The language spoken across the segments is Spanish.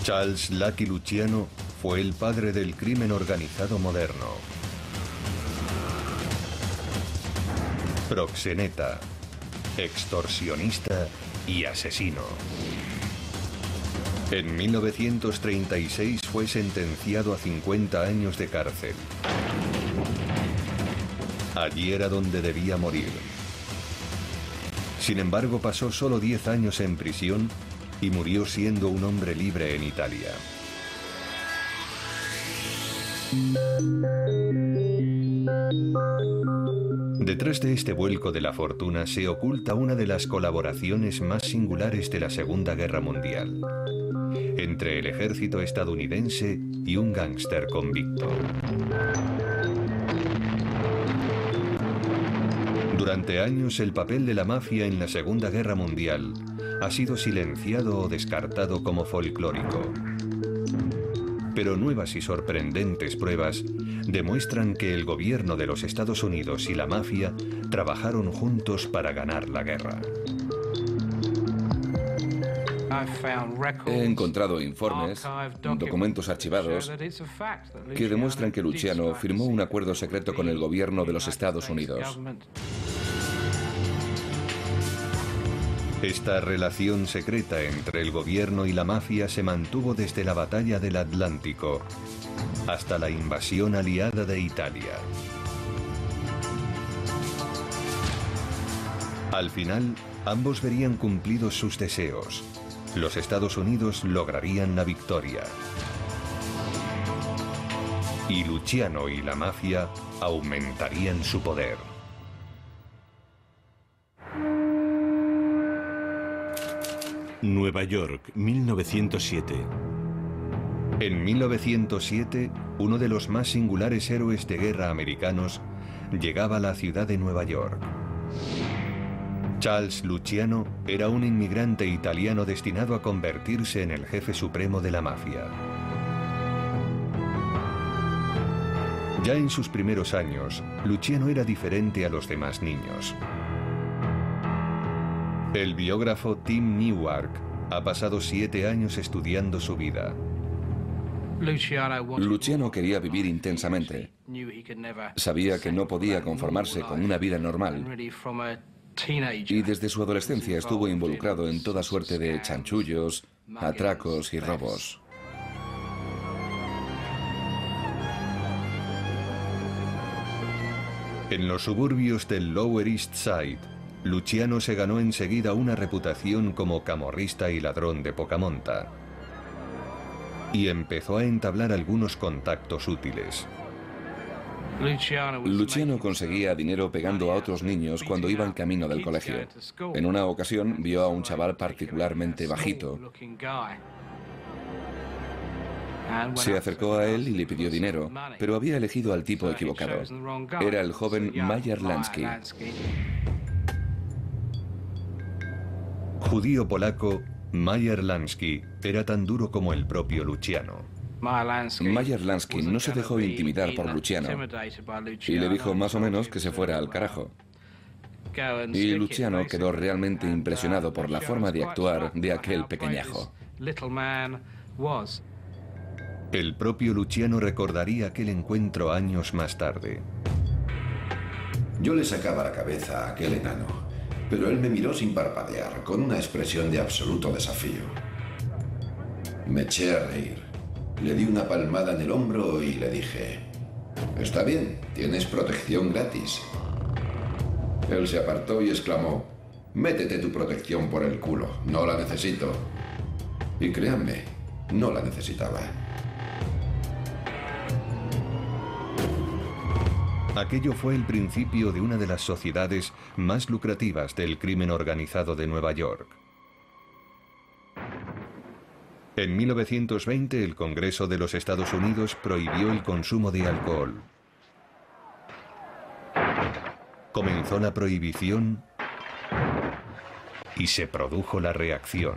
Charles Lucky Luciano fue el padre del crimen organizado moderno. Proxeneta, extorsionista y asesino. En 1936 fue sentenciado a 50 años de cárcel. Allí era donde debía morir. Sin embargo, pasó solo 10 años en prisión y murió siendo un hombre libre en Italia. Detrás de este vuelco de la fortuna se oculta una de las colaboraciones más singulares de la Segunda Guerra Mundial, entre el ejército estadounidense y un gángster convicto. Durante años, el papel de la mafia en la Segunda Guerra Mundial ha sido silenciado o descartado como folclórico. Pero nuevas y sorprendentes pruebas demuestran que el gobierno de los Estados Unidos y la mafia trabajaron juntos para ganar la guerra. He encontrado informes, documentos archivados, que demuestran que Luciano firmó un acuerdo secreto con el gobierno de los Estados Unidos. Esta relación secreta entre el gobierno y la mafia se mantuvo desde la batalla del Atlántico hasta la invasión aliada de Italia. Al final, ambos verían cumplidos sus deseos. Los Estados Unidos lograrían la victoria. Y Luciano y la mafia aumentarían su poder. Nueva York, 1907. En 1907, uno de los más singulares héroes de guerra americanos llegaba a la ciudad de Nueva York. Charles Luciano era un inmigrante italiano destinado a convertirse en el jefe supremo de la mafia. Ya en sus primeros años, Luciano era diferente a los demás niños. El biógrafo Tim Newark ha pasado 7 años estudiando su vida. Luciano quería vivir intensamente. Sabía que no podía conformarse con una vida normal. Y desde su adolescencia estuvo involucrado en toda suerte de chanchullos, atracos y robos. En los suburbios del Lower East Side, Luciano se ganó enseguida una reputación como camorrista y ladrón de poca monta. Y empezó a entablar algunos contactos útiles. Luciano conseguía dinero pegando a otros niños cuando iban camino del colegio. En una ocasión vio a un chaval particularmente bajito. Se acercó a él y le pidió dinero, pero había elegido al tipo equivocado. Era el joven Meyer Lansky. Judío polaco, Meyer Lansky era tan duro como el propio Luciano. Meyer Lansky no se dejó intimidar por Luciano y le dijo más o menos que se fuera al carajo. Y Luciano quedó realmente impresionado por la forma de actuar de aquel pequeñajo. El propio Luciano recordaría aquel encuentro años más tarde. Yo le sacaba la cabeza a aquel enano, pero él me miró sin parpadear, con una expresión de absoluto desafío. Me eché a reír. Le di una palmada en el hombro y le dije: «Está bien, tienes protección gratis». Él se apartó y exclamó: «Métete tu protección por el culo, no la necesito». Y créanme, no la necesitaba. Aquello fue el principio de una de las sociedades más lucrativas del crimen organizado de Nueva York. En 1920, el Congreso de los Estados Unidos prohibió el consumo de alcohol. Comenzó la prohibición y se produjo la reacción.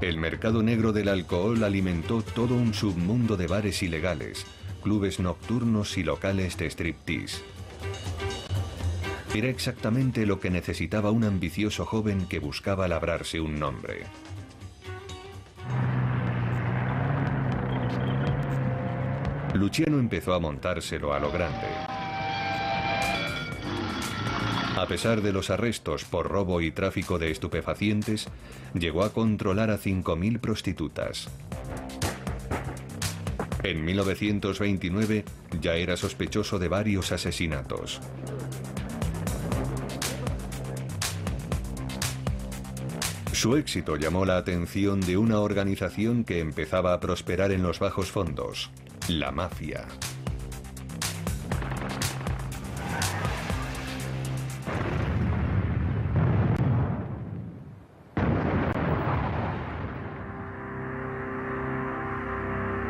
El mercado negro del alcohol alimentó todo un submundo de bares ilegales, clubes nocturnos y locales de striptease. Era exactamente lo que necesitaba un ambicioso joven que buscaba labrarse un nombre. Luciano empezó a montárselo a lo grande. A pesar de los arrestos por robo y tráfico de estupefacientes, llegó a controlar a 5.000 prostitutas. En 1929 ya era sospechoso de varios asesinatos. Su éxito llamó la atención de una organización que empezaba a prosperar en los bajos fondos, la mafia.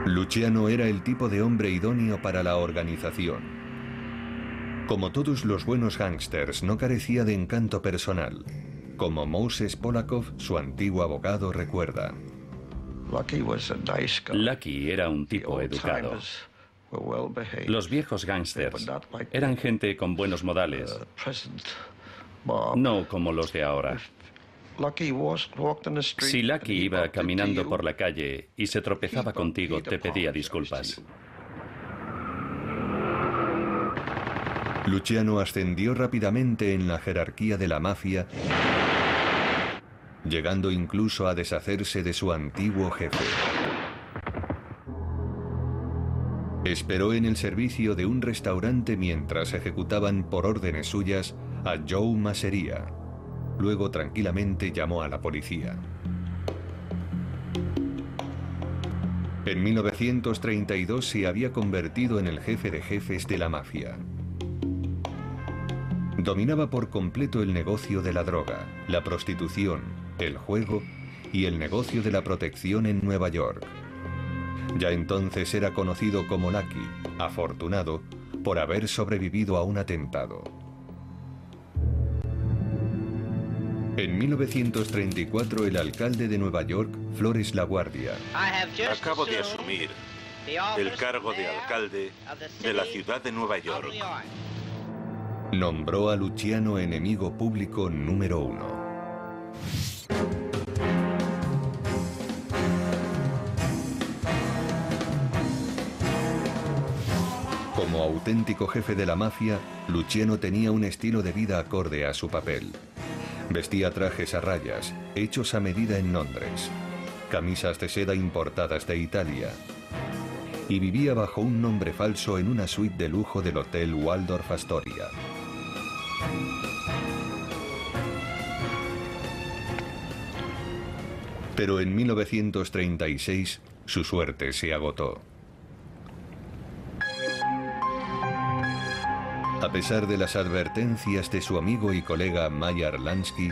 Luciano era el tipo de hombre idóneo para la organización. Como todos los buenos gángsters, no carecía de encanto personal. Como Moses Polakov, su antiguo abogado, recuerda. Lucky era un tipo educado. Los viejos gángsters eran gente con buenos modales, no como los de ahora. Si Lucky iba caminando por la calle y se tropezaba contigo, te pedía disculpas. Luciano ascendió rápidamente en la jerarquía de la mafia, llegando incluso a deshacerse de su antiguo jefe. Esperó en el servicio de un restaurante mientras ejecutaban por órdenes suyas a Joe Masseria. Luego tranquilamente llamó a la policía. En 1932 se había convertido en el jefe de jefes de la mafia. Dominaba por completo el negocio de la droga, la prostitución, el juego y el negocio de la protección en Nueva York. Ya entonces era conocido como Lucky, afortunado por haber sobrevivido a un atentado. En 1934 el alcalde de Nueva York, Flores LaGuardia, Acabo de asumir el cargo de alcalde de la ciudad de Nueva York. nombró a Luciano enemigo público número 1. Como auténtico jefe de la mafia, Luciano tenía un estilo de vida acorde a su papel. Vestía trajes a rayas, hechos a medida en Londres, camisas de seda importadas de Italia, y vivía bajo un nombre falso en una suite de lujo del Hotel Waldorf Astoria. Pero en 1936 su suerte se agotó. A pesar de las advertencias de su amigo y colega Meyer Lansky,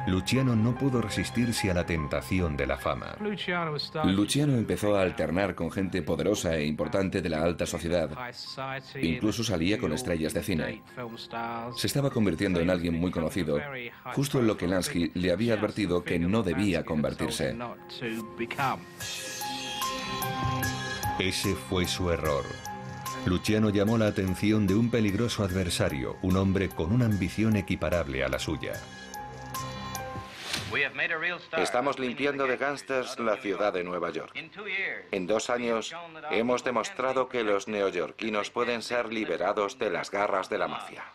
Luciano no pudo resistirse a la tentación de la fama. Luciano empezó a alternar con gente poderosa e importante de la alta sociedad. Incluso salía con estrellas de cine. Se estaba convirtiendo en alguien muy conocido, justo en lo que Lansky le había advertido que no debía convertirse. Ese fue su error. Luciano llamó la atención de un peligroso adversario, un hombre con una ambición equiparable a la suya. Estamos limpiando de gángsters la ciudad de Nueva York. En 2 años hemos demostrado que los neoyorquinos pueden ser liberados de las garras de la mafia.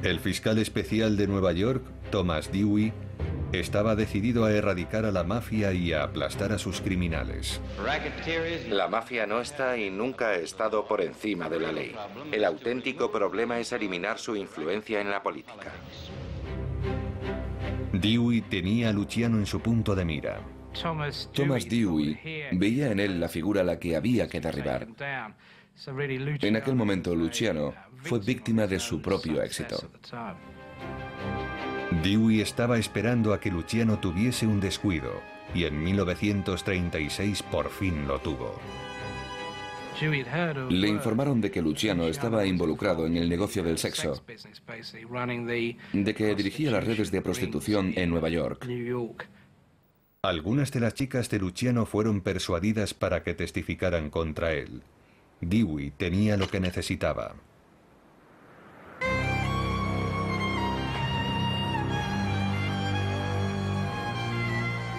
El fiscal especial de Nueva York, Thomas Dewey, estaba decidido a erradicar a la mafia y a aplastar a sus criminales. La mafia no está y nunca ha estado por encima de la ley. El auténtico problema es eliminar su influencia en la política. Dewey tenía a Luciano en su punto de mira. Thomas Dewey veía en él la figura a la que había que derribar. En aquel momento, Luciano fue víctima de su propio éxito. Dewey estaba esperando a que Luciano tuviese un descuido, y en 1936 por fin lo tuvo. Le informaron de que Luciano estaba involucrado en el negocio del sexo, de que dirigía las redes de prostitución en Nueva York. Algunas de las chicas de Luciano fueron persuadidas para que testificaran contra él. Dewey tenía lo que necesitaba.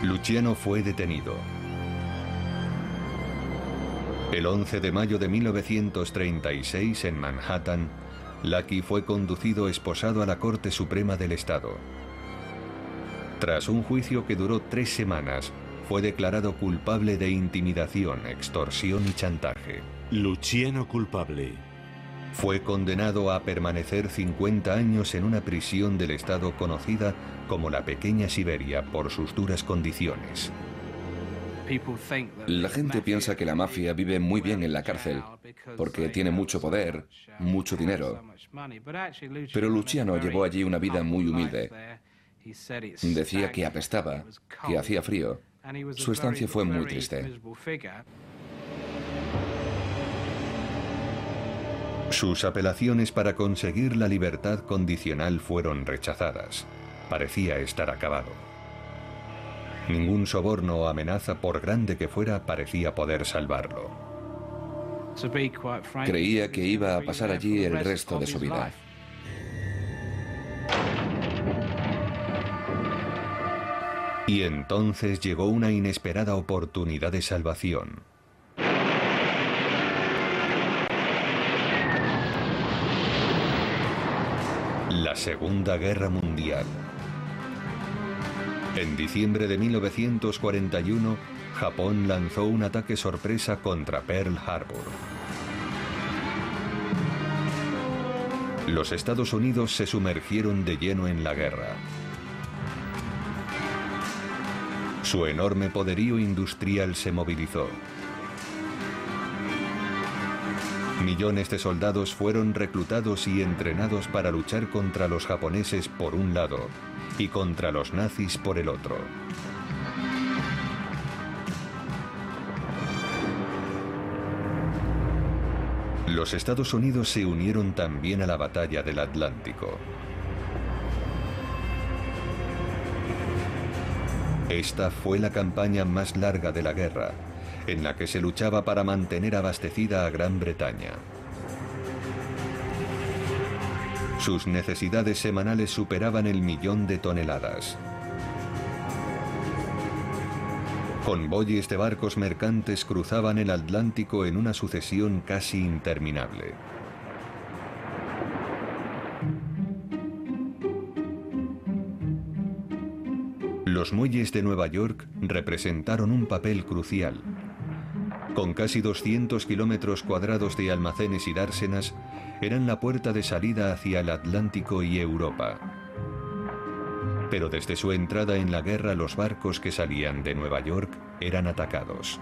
Luciano fue detenido. El 11 de mayo de 1936, en Manhattan, Lucky fue conducido esposado a la Corte Suprema del Estado. Tras un juicio que duró 3 semanas, fue declarado culpable de intimidación, extorsión y chantaje. Luciano culpable. Fue condenado a permanecer 50 años en una prisión del Estado conocida como la Pequeña Siberia por sus duras condiciones. La gente piensa que la mafia vive muy bien en la cárcel, porque tiene mucho poder, mucho dinero. Pero Luciano llevó allí una vida muy humilde. Decía que apestaba, que hacía frío. Su estancia fue muy triste. Sus apelaciones para conseguir la libertad condicional fueron rechazadas. Parecía estar acabado. Ningún soborno o amenaza, por grande que fuera, parecía poder salvarlo. Creía que iba a pasar allí el resto de su vida. Y entonces llegó una inesperada oportunidad de salvación. La Segunda Guerra Mundial. En diciembre de 1941, Japón lanzó un ataque sorpresa contra Pearl Harbor. Los Estados Unidos se sumergieron de lleno en la guerra. Su enorme poderío industrial se movilizó. Millones de soldados fueron reclutados y entrenados para luchar contra los japoneses por un lado y contra los nazis por el otro. Los Estados Unidos se unieron también a la batalla del Atlántico. Esta fue la campaña más larga de la guerra, en la que se luchaba para mantener abastecida a Gran Bretaña. Sus necesidades semanales superaban el 1.000.000 de toneladas. Convoyes de barcos mercantes cruzaban el Atlántico en una sucesión casi interminable. Los muelles de Nueva York representaron un papel crucial. Con casi 200 kilómetros cuadrados de almacenes y dársenas, eran la puerta de salida hacia el Atlántico y Europa. Pero desde su entrada en la guerra, los barcos que salían de Nueva York eran atacados.